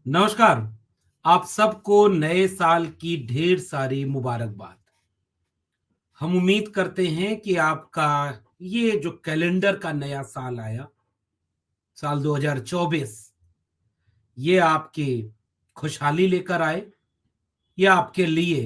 नमस्कार। आप सबको नए साल की ढेर सारी मुबारकबाद। हम उम्मीद करते हैं कि आपका ये जो कैलेंडर का नया साल आया, साल 2024, ये आपकी खुशहाली लेकर आए या आपके लिए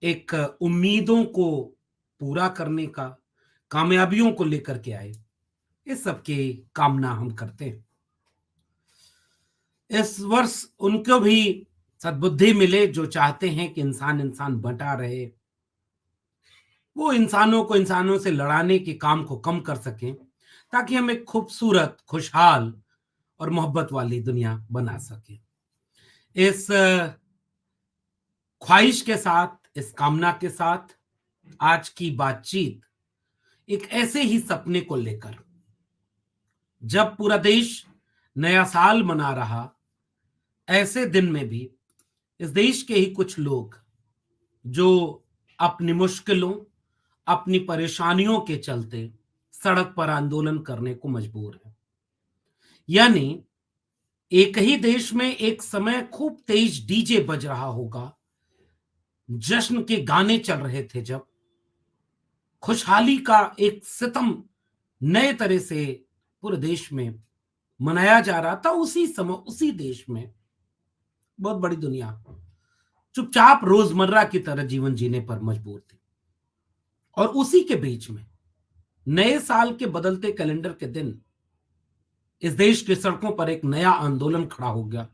एक उम्मीदों को पूरा करने का, कामयाबियों को लेकर के आए। इस सब की कामना हम करते हैं। इस वर्ष उनको भी सद्बुद्धि मिले जो चाहते हैं कि इंसान इंसान बंटा रहे, वो इंसानों को इंसानों से लड़ाने के काम को कम कर सकें, ताकि हम एक खूबसूरत, खुशहाल और मोहब्बत वाली दुनिया बना सकें। इस ख्वाहिश के साथ, इस कामना के साथ आज की बातचीत एक ऐसे ही सपने को लेकर, जब पूरा देश नया साल मना रहा, ऐसे दिन में भी इस देश के ही कुछ लोग जो अपनी मुश्किलों, अपनी परेशानियों के चलते सड़क पर आंदोलन करने को मजबूर हैं। यानी एक ही देश में एक समय खूब तेज डीजे बज रहा होगा, जश्न के गाने चल रहे थे, जब खुशहाली का एक सितम नए तरह से पूरे देश में मनाया जा रहा था, उसी समय उसी देश में बहुत बड़ी दुनिया चुपचाप रोजमर्रा की तरह जीवन जीने पर मजबूर थी। और उसी के बीच में नए साल के बदलते कैलेंडर के दिन इस देश की सड़कों पर एक नया आंदोलन खड़ा हो गया।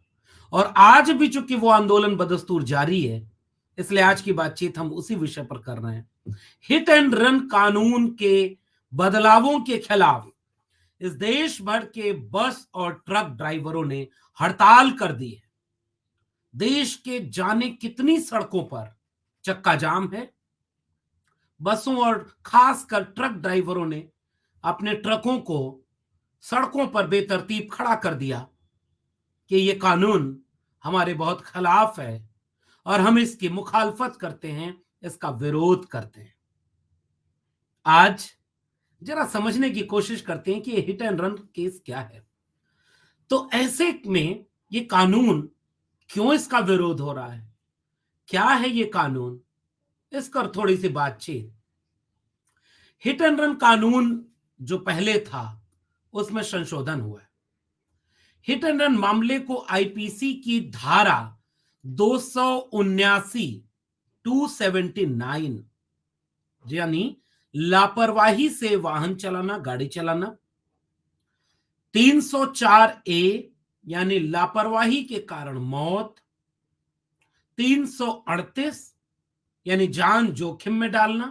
और आज भी चूंकि वो आंदोलन बदस्तूर जारी है, इसलिए आज की बातचीत हम उसी विषय पर कर रहे हैं। हिट एंड रन कानून के बदलावों के खिलाफ इस देश भर के बस और ट्रक ड्राइवरों ने हड़ताल कर दी है। देश के जाने कितनी सड़कों पर चक्का जाम है। बसों और खासकर ट्रक ड्राइवरों ने अपने ट्रकों को सड़कों पर बेतरतीब खड़ा कर दिया कि ये कानून हमारे बहुत खिलाफ है और हम इसकी मुखालफत करते हैं, इसका विरोध करते हैं। आज जरा समझने की कोशिश करते हैं कि ये हिट एंड रन केस क्या है। तो ऐसे में ये कानून, क्यों इसका विरोध हो रहा है, क्या है ये कानून, इस पर थोड़ी सी बातचीत। हिट एंड रन कानून जो पहले था, उसमें संशोधन हुआ है। हिट एंड रन मामले को आईपीसी की धारा 279 279, यानी लापरवाही से वाहन चलाना, गाड़ी चलाना, 304 ए यानी लापरवाही के कारण मौत, 338 यानी जान जोखिम में डालना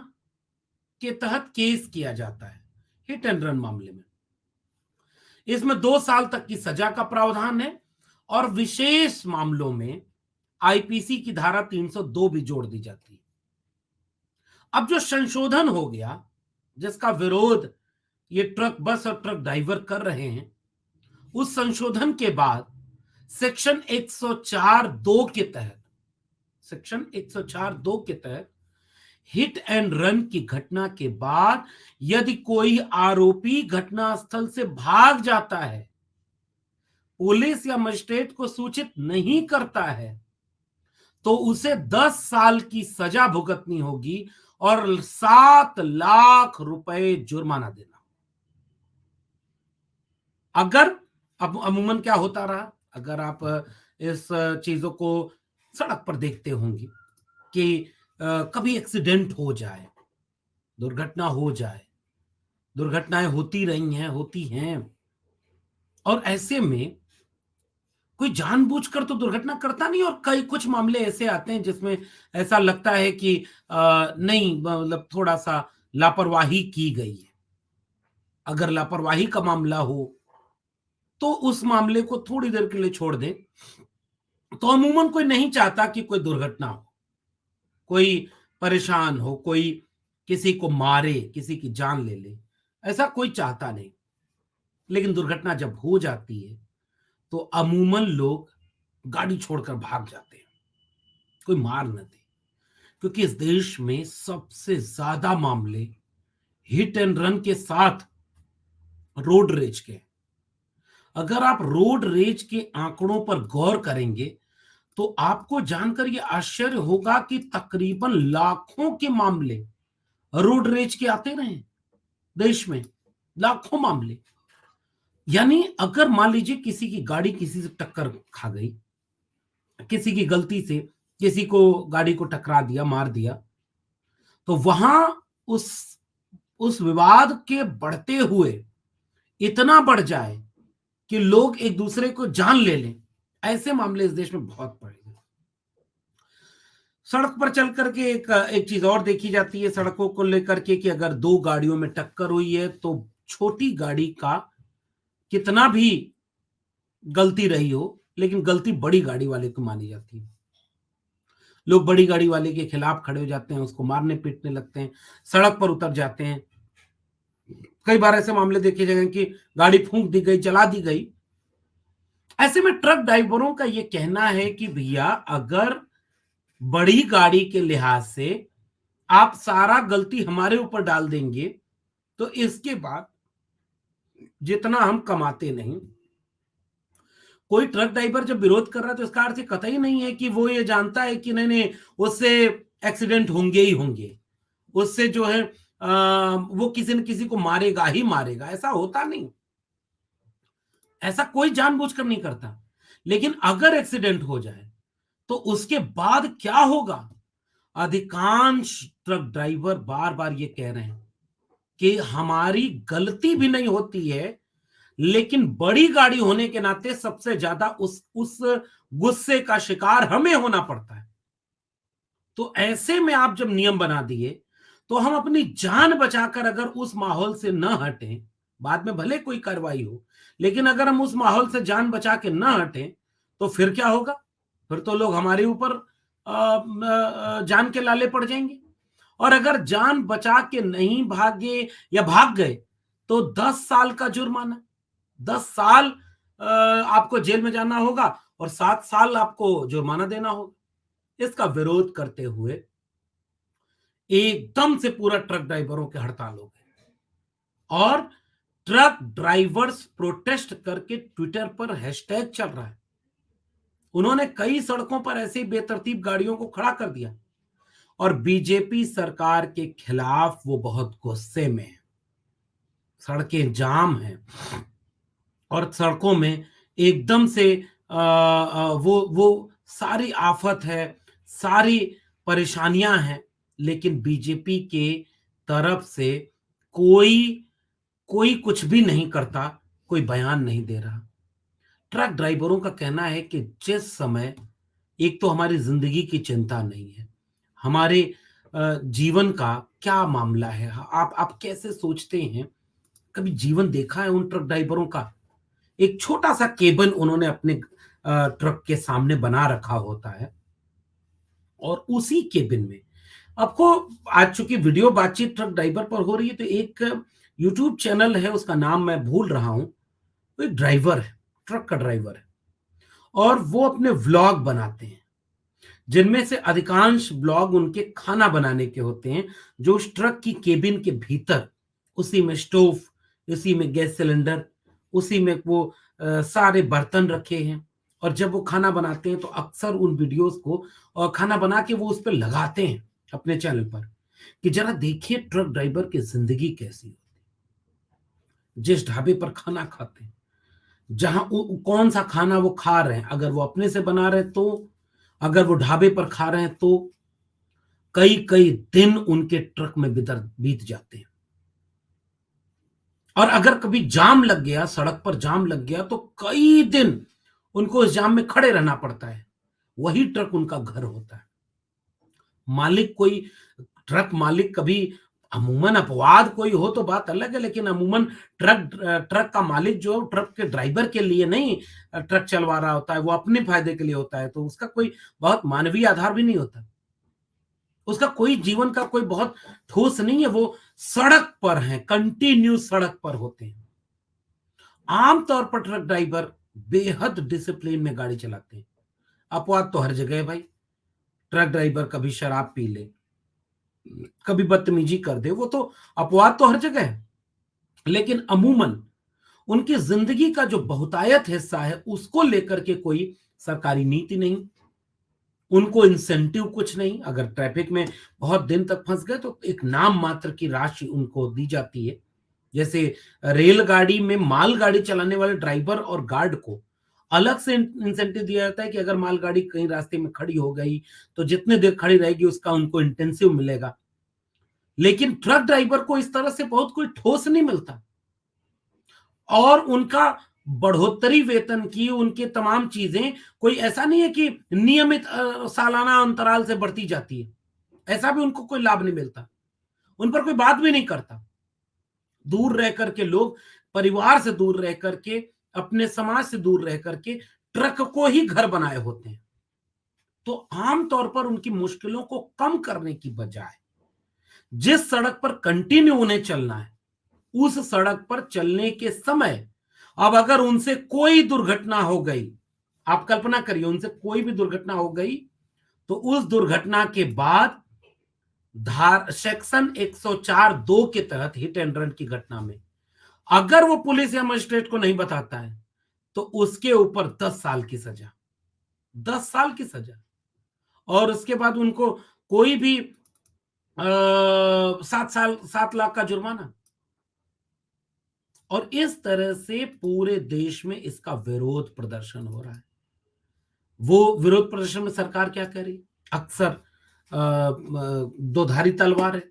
के तहत केस किया जाता है हिट एंड रन मामले में। इसमें 2 साल तक की सजा का प्रावधान है और विशेष मामलों में आईपीसी की धारा 302 भी जोड़ दी जाती है। अब जो संशोधन हो गया, जिसका विरोध ये ट्रक, बस और ट्रक ड्राइवर कर रहे हैं, उस संशोधन के बाद सेक्शन 104(2) के तहत, सेक्शन 104(2) के तहत हिट एंड रन की घटना के बाद यदि कोई आरोपी घटनास्थल से भाग जाता है, पुलिस या मजिस्ट्रेट को सूचित नहीं करता है, तो उसे 10 साल की सजा भुगतनी होगी और 7 लाख रुपए जुर्माना देना। अगर अब अमूमन क्या होता रहा, अगर आप इस चीजों को सड़क पर देखते होंगे कि कभी एक्सीडेंट हो जाए, दुर्घटना हो जाए, दुर्घटनाएं होती रही हैं, होती हैं, और ऐसे में कोई जानबूझकर तो दुर्घटना करता नहीं, और कई कुछ मामले ऐसे आते हैं जिसमें ऐसा लगता है कि नहीं, मतलब थोड़ा सा लापरवाही की गई है। अगर लापरवाही का मामला हो तो उस मामले को थोड़ी देर के लिए छोड़ दें, तो अमूमन कोई नहीं चाहता कि कोई दुर्घटना हो, कोई परेशान हो, कोई किसी को मारे, किसी की जान ले ले, ऐसा कोई चाहता नहीं। लेकिन दुर्घटना जब हो जाती है तो अमूमन लोग गाड़ी छोड़कर भाग जाते हैं, कोई मार न दे। क्योंकि इस देश में सबसे ज्यादा मामले हिट एंड रन के साथ रोड रेज के, अगर आप रोड रेज के आंकड़ों पर गौर करेंगे तो आपको जानकर ये आश्चर्य होगा कि तकरीबन लाखों के मामले रोड रेज के आते रहे देश में, लाखों मामले। यानी अगर मान लीजिए किसी की गाड़ी किसी से टक्कर खा गई, किसी की गलती से किसी को गाड़ी को टकरा दिया, मार दिया, तो वहां उस उस विवाद के बढ़ते हुए इतना बढ़ जाए कि लोग एक दूसरे को जान ले लें, ऐसे मामले इस देश में बहुत पड़े हैं। सड़क पर चल करके एक चीज और देखी जाती है सड़कों को लेकर के कि अगर दो गाड़ियों में टक्कर हुई है तो छोटी गाड़ी का कितना भी गलती रही हो, लेकिन गलती बड़ी गाड़ी वाले को मानी जाती है। लोग बड़ी गाड़ी वाले के खिलाफ खड़े हो जाते हैं, उसको मारने पीटने लगते हैं, सड़क पर उतर जाते हैं। कई बार ऐसे मामले देखे गए कि गाड़ी फूंक दी गई, जला दी गई। ऐसे में ट्रक ड्राइवरों का यह कहना है कि भैया अगर बड़ी गाड़ी के लिहाज से आप सारा गलती हमारे ऊपर डाल देंगे तो इसके बाद जितना हम कमाते नहीं। कोई ट्रक ड्राइवर जब विरोध कर रहा है तो इसका अर्थ कतई नहीं है कि वो ये जानता है कि नहीं नहीं उससे एक्सीडेंट होंगे ही होंगे, उससे जो है वो किसी न किसी को मारेगा ही मारेगा। ऐसा होता नहीं, ऐसा कोई जानबूझकर नहीं करता। लेकिन अगर एक्सीडेंट हो जाए तो उसके बाद क्या होगा? अधिकांश ट्रक ड्राइवर बार बार ये कह रहे हैं कि हमारी गलती भी नहीं होती है, लेकिन बड़ी गाड़ी होने के नाते सबसे ज्यादा उस गुस्से का शिकार हमें होना पड़ता है। तो ऐसे में आप जब नियम बना दिए तो हम अपनी जान बचाकर अगर उस माहौल से न हटें, बाद में भले कोई कार्रवाई हो, लेकिन अगर हम उस माहौल से जान बचा के न हटें तो फिर क्या होगा? फिर तो लोग हमारे ऊपर जान के लाले पड़ जाएंगे। और अगर जान बचा के नहीं भागे या भाग गए तो 10 साल का जुर्माना, 10 साल आपको जेल में जाना होगा और 7 साल आपको जुर्माना देना होगा। इसका विरोध करते हुए एकदम से पूरा ट्रक ड्राइवरों के हड़ताल हो गए और ट्रक ड्राइवर्स प्रोटेस्ट करके ट्विटर पर हैशटैग चल रहा है। उन्होंने कई सड़कों पर ऐसे ही बेतरतीब गाड़ियों को खड़ा कर दिया और बीजेपी सरकार के खिलाफ वो बहुत गुस्से में है। सड़कें जाम हैं और सड़कों में एकदम से वो सारी आफत है, सारी परेशानियां हैं, लेकिन बीजेपी के तरफ से कोई कोई कुछ भी नहीं करता, कोई बयान नहीं दे रहा। ट्रक ड्राइवरों का कहना है कि जिस समय एक तो हमारी जिंदगी की चिंता नहीं है, हमारे जीवन का क्या मामला है, आप कैसे सोचते हैं? कभी जीवन देखा है उन ट्रक ड्राइवरों का? एक छोटा सा केबिन उन्होंने अपने ट्रक के सामने बना रखा होता है और उसी केबिन में आपको, आज चूंकि वीडियो बातचीत ट्रक ड्राइवर पर हो रही है तो एक यूट्यूब चैनल है, उसका नाम मैं भूल रहा हूं। वो एक ड्राइवर है, ट्रक का ड्राइवर है और वो अपने व्लॉग बनाते हैं, जिनमें से अधिकांश ब्लॉग उनके खाना बनाने के होते हैं, जो उस ट्रक की केबिन के भीतर, उसी में स्टोव, उसी में गैस सिलेंडर, उसी में वो सारे बर्तन रखे हैं। और जब वो खाना बनाते हैं तो अक्सर उन वीडियोस को और खाना बना के वो उस पर लगाते हैं अपने चैनल पर कि जरा देखिए ट्रक ड्राइवर की जिंदगी कैसी होती है। जिस ढाबे पर खाना खाते हैं, जहां कौन सा खाना वो खा रहे हैं, अगर वो अपने से बना रहे तो, अगर वो ढाबे पर खा रहे हैं तो कई कई दिन उनके ट्रक में बीत जाते हैं। और अगर कभी जाम लग गया, सड़क पर जाम लग गया तो कई दिन उनको उस जाम में खड़े रहना पड़ता है। वही ट्रक उनका घर होता है। मालिक कोई, ट्रक मालिक कभी, अमूमन अपवाद कोई हो तो बात अलग है, लेकिन अमूमन ट्रक का मालिक जो ट्रक के ड्राइवर के लिए नहीं ट्रक चलवा रहा होता है, वो अपने फायदे के लिए होता है, तो उसका कोई बहुत मानवीय आधार भी नहीं होता। उसका कोई जीवन का कोई बहुत ठोस नहीं है। वो सड़क पर है, कंटिन्यू सड़क पर होते हैं। आमतौर पर ट्रक ड्राइवर बेहद डिसिप्लिन में गाड़ी चलाते हैं। अपवाद तो हर जगह है भाई। ट्रक ड्राइवर कभी शराब पी ले, कभी बदतमीजी कर दे, वो तो अपवाद तो हर जगह है, लेकिन अमूमन उनकी जिंदगी का जो बहुतायत हिस्सा है उसको लेकर के कोई सरकारी नीति नहीं, उनको इंसेंटिव कुछ नहीं। अगर ट्रैफिक में बहुत दिन तक फंस गए तो एक नाम मात्र की राशि उनको दी जाती है। जैसे रेलगाड़ी में मालगाड़ी चलाने वाले ड्राइवर और गार्ड को अलग से इंसेंटिव दिया जाता है कि अगर मालगाड़ी कहीं रास्ते में खड़ी हो गई तो जितने देर खड़ी रहेगी उसका उनको इंटेंसिव मिलेगा। लेकिन ट्रक ड्राइवर को इस तरह से बहुत कोई ठोस नहीं मिलता, और उनका बढ़ोतरी वेतन की, उनके तमाम चीजें कोई ऐसा नहीं है कि नियमित सालाना अंतराल से बढ़ती जाती है, ऐसा भी उनको कोई लाभ नहीं मिलता। उन पर कोई बात भी नहीं करता। दूर रह करके लोग, परिवार से दूर रह करके, अपने समाज से दूर रह करके ट्रक को ही घर बनाए होते हैं। तो आमतौर पर उनकी मुश्किलों को कम करने की बजाय जिस सड़क पर कंटिन्यू उन्हें चलना है उस सड़क पर चलने के समय अब अगर उनसे कोई दुर्घटना हो गई, आप कल्पना करिए उनसे कोई भी दुर्घटना हो गई, तो उस दुर्घटना के बाद धार सेक्शन 104(2) के तहत हिट एंड रन की घटना में अगर वो पुलिस या मजिस्ट्रेट को नहीं बताता है तो उसके ऊपर 10 साल की सजा, 10 साल की सजा। और उसके बाद उनको कोई भी 7 लाख का जुर्माना। और इस तरह से पूरे देश में इसका विरोध प्रदर्शन हो रहा है। वो विरोध प्रदर्शन में सरकार क्या कर रही है? अक्सर दो धारी तलवार है।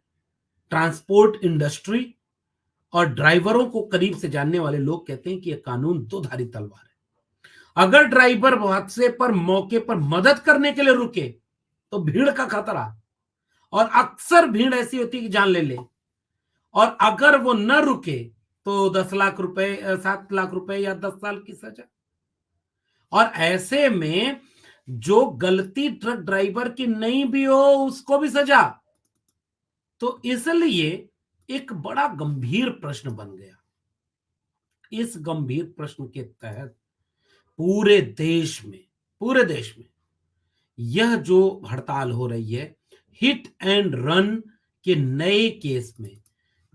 ट्रांसपोर्ट इंडस्ट्री और ड्राइवरों को करीब से जानने वाले लोग कहते हैं कि यह कानून दो धारी तलवार है। अगर ड्राइवर हादसे पर मौके पर मदद करने के लिए रुके तो भीड़ का खतरा, और अक्सर भीड़ ऐसी होती है कि जान ले ले, और अगर वो न रुके तो 10 लाख रुपए, 7 लाख रुपए या 10 साल की सजा। और ऐसे में जो गलती ट्रक ड्राइवर की नहीं भी हो उसको भी सजा। तो इसलिए एक बड़ा गंभीर प्रश्न बन गया। इस गंभीर प्रश्न के तहत पूरे देश में यह जो हड़ताल हो रही है हिट एंड रन के नए केस में,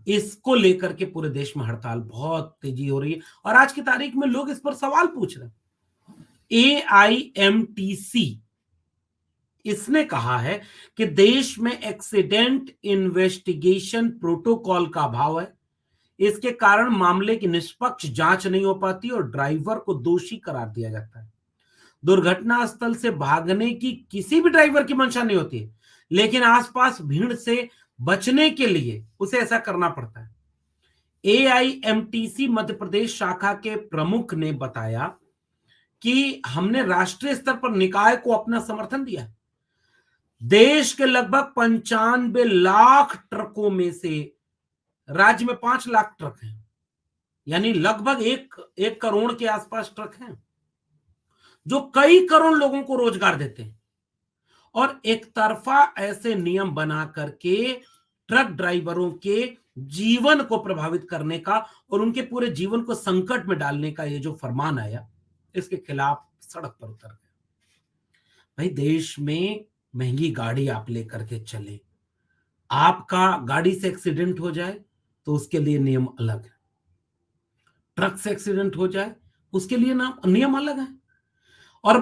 इसको लेकर के पूरे देश में हड़ताल बहुत तेजी हो रही है। और आज की तारीख में लोग इस पर सवाल पूछ रहे हैं। AIMTC इसने कहा है कि देश में एक्सीडेंट इन्वेस्टिगेशन प्रोटोकॉल का अभाव है, इसके कारण मामले की निष्पक्ष जांच नहीं हो पाती और ड्राइवर को दोषी करार दिया जाता है। दुर्घटना स्थल से भागने की किसी भी ड्राइवर की मंशा नहीं होती है, लेकिन आसपास भीड़ से बचने के लिए उसे ऐसा करना पड़ता है। AIMTC मध्य प्रदेश शाखा के प्रमुख ने बताया कि हमने राष्ट्रीय स्तर पर निकाय को अपना समर्थन दिया। देश के लगभग 95 लाख ट्रकों में से राज्य में 5 लाख ट्रक हैं, यानी लगभग एक करोड़ के आसपास ट्रक हैं जो कई करोड़ लोगों को रोजगार देते हैं। और एक तरफा ऐसे नियम बना करके ट्रक ड्राइवरों के जीवन को प्रभावित करने का और उनके पूरे जीवन को संकट में डालने का ये जो फरमान आया, इसके खिलाफ सड़क पर उतर गए। भाई, देश में महंगी गाड़ी आप लेकर के चले, आपका गाड़ी से एक्सीडेंट हो जाए तो उसके लिए नियम अलग है, ट्रक से एक्सीडेंट हो जाए उसके लिए नियम अलग है। और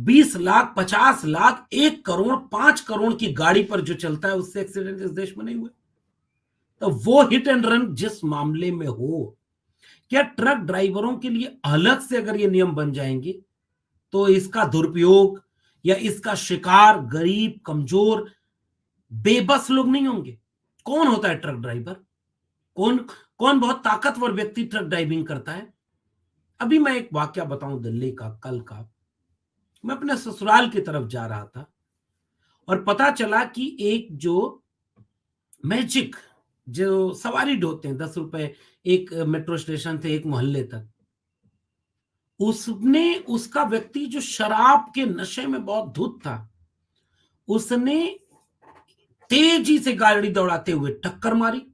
20 लाख, 50 लाख, 1 करोड़, 5 करोड़ की गाड़ी पर जो चलता है उससे एक्सीडेंट इस देश में नहीं हुए। तो वो हिट एंड रन जिस मामले में हो, क्या ट्रक ड्राइवरों के लिए अलग से अगर ये नियम बन जाएंगे तो इसका दुरुपयोग या इसका शिकार गरीब, कमजोर, बेबस लोग नहीं होंगे? कौन होता है ट्रक ड्राइवर? कौन कौन बहुत ताकतवर व्यक्ति ट्रक ड्राइविंग करता है? अभी मैं एक वाकया बताऊं दिल्ली का, कल का। मैं अपने ससुराल की तरफ जा रहा था और पता चला कि एक जो मैजिक जो सवारी ढोते हैं, 10 रुपए एक मेट्रो स्टेशन से एक मोहल्ले तक, उसने, उसका व्यक्ति जो शराब के नशे में बहुत धुत था, उसने तेजी से गाड़ी दौड़ाते हुए टक्कर मारी।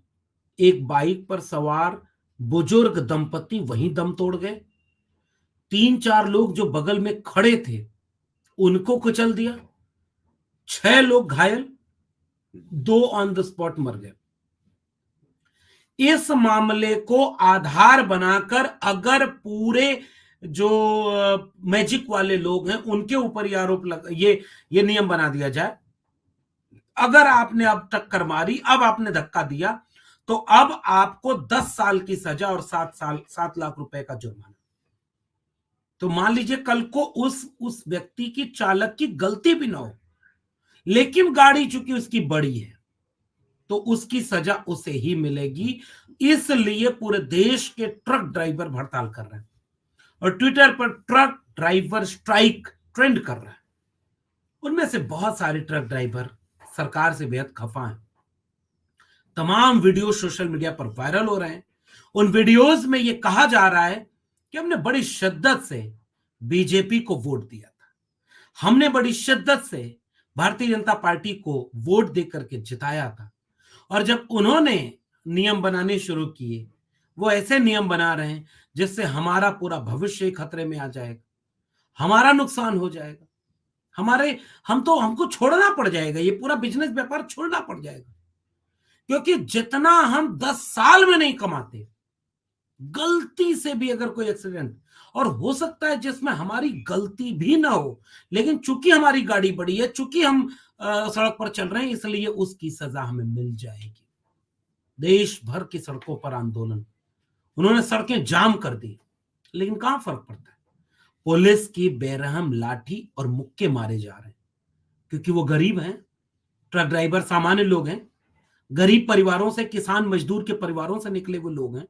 एक बाइक पर सवार बुजुर्ग दंपति वहीं दम तोड़ गए। 3-4 लोग जो बगल में खड़े थे उनको कुचल दिया। 6 लोग घायल, 2 ऑन द स्पॉट मर गए। इस मामले को आधार बनाकर अगर पूरे जो मैजिक वाले लोग हैं उनके ऊपर ये आरोप ये नियम बना दिया जाए, अगर आपने अब टक्कर मारी, अब आपने धक्का दिया, तो अब आपको 10 साल की सजा और 7 लाख रुपए का जुर्माना। तो मान लीजिए कल को उस व्यक्ति की चालक की गलती भी ना हो, लेकिन गाड़ी चूंकि उसकी बड़ी है तो उसकी सजा उसे ही मिलेगी। इसलिए पूरे देश के ट्रक ड्राइवर हड़ताल कर रहे हैं और ट्विटर पर ट्रक ड्राइवर स्ट्राइक ट्रेंड कर रहा है। उनमें से बहुत सारे ट्रक ड्राइवर सरकार से बेहद खफा हैं। तमाम वीडियो सोशल मीडिया पर वायरल हो रहे हैं। उन वीडियोस में यह कहा जा रहा है कि हमने बड़ी शिद्दत से बीजेपी को वोट दिया था, हमने बड़ी शिद्दत से भारतीय जनता पार्टी को वोट देकर के जिताया था, और जब उन्होंने नियम बनाने शुरू किए, वो ऐसे नियम बना रहे हैं जिससे हमारा पूरा भविष्य खतरे में आ जाएगा, हमारा नुकसान हो जाएगा, हमको छोड़ना पड़ जाएगा, ये पूरा बिजनेस व्यापार छोड़ना पड़ जाएगा। क्योंकि जितना हम 10 साल में नहीं कमाते, गलती से भी अगर कोई एक्सीडेंट, और हो सकता है जिसमें हमारी गलती भी ना हो, लेकिन चूंकि हमारी गाड़ी बड़ी है, चूंकि हम सड़क पर चल रहे हैं, इसलिए उसकी सजा हमें मिल जाएगी। देश भर की सड़कों पर आंदोलन, उन्होंने सड़कें जाम कर दी, लेकिन कहां फर्क पड़ता है? पुलिस की बेरहम लाठी और मुक्के मारे जा रहे हैं, क्योंकि वो गरीब हैं। ट्रक ड्राइवर सामान्य लोग हैं, गरीब परिवारों से, किसान मजदूर के परिवारों से निकले हुए लोग हैं,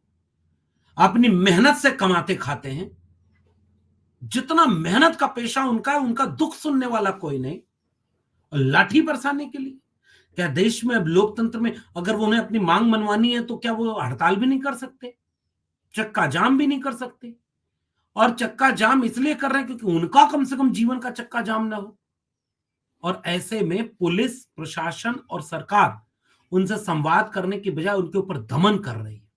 अपनी मेहनत से कमाते खाते हैं। जितना मेहनत का पेशा उनका है, उनका दुख सुनने वाला कोई नहीं, और लाठी बरसाने के लिए क्या देश में अब लोकतंत्र में अगर वो उन्हें अपनी मांग मनवानी है तो क्या वो हड़ताल भी नहीं कर सकते, चक्का जाम भी नहीं कर सकते? और चक्का जाम इसलिए कर रहे हैं क्योंकि उनका कम से कम जीवन का चक्का जाम ना हो। और ऐसे में पुलिस प्रशासन और सरकार उनसे संवाद करने की बजाय उनके ऊपर दमन कर रही है।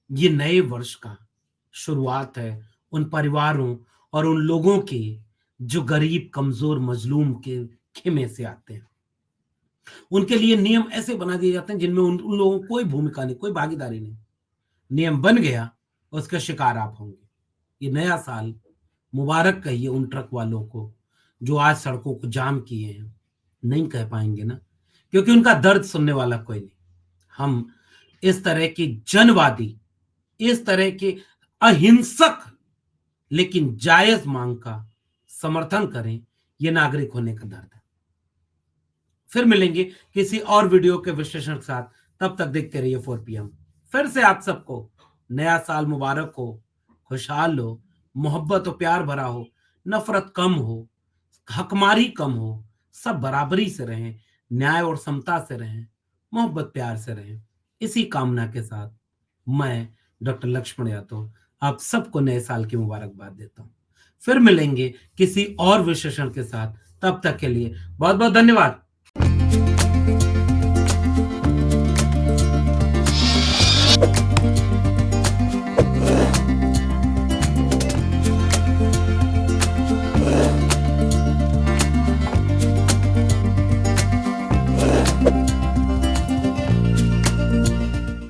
ये नए वर्ष का शुरुआत है उन परिवारों और उन लोगों की जो गरीब, कमजोर, मजलूम के खेमे से आते हैं। उनके लिए नियम ऐसे बना दिए जाते हैं जिनमें उन लोगों को कोई भूमिका नहीं, कोई भागीदारी नहीं। नियम बन गया, उसका शिकार आप होंगे। ये नया साल मुबारक कहिए उन ट्रक वालों को जो आज सड़कों को जाम किए हैं। नहीं कह पाएंगे ना, क्योंकि उनका दर्द सुनने वाला कोई नहीं। हम इस तरह की जनवादी, इस तरह के अहिंसक लेकिन जायज मांग का समर्थन करें, यह नागरिक होने का दर्द है। फिर मिलेंगे किसी और वीडियो के विश्लेषण के साथ, तब तक देखते रहिए 4 PM। फिर से आप सबको नया साल मुबारक हो, खुशहाल हो, मोहब्बत और प्यार भरा हो, नफरत कम हो, हकमारी कम हो, सब बराबरी से रहें, न्याय और समता से रहें, मोहब्बत प्यार से रहें। इसी कामना के साथ मैं डॉक्टर लक्ष्मण यादव आप सबको नए साल की मुबारकबाद देता हूं। फिर मिलेंगे किसी और विशेषण के साथ, तब तक के लिए बहुत बहुत धन्यवाद।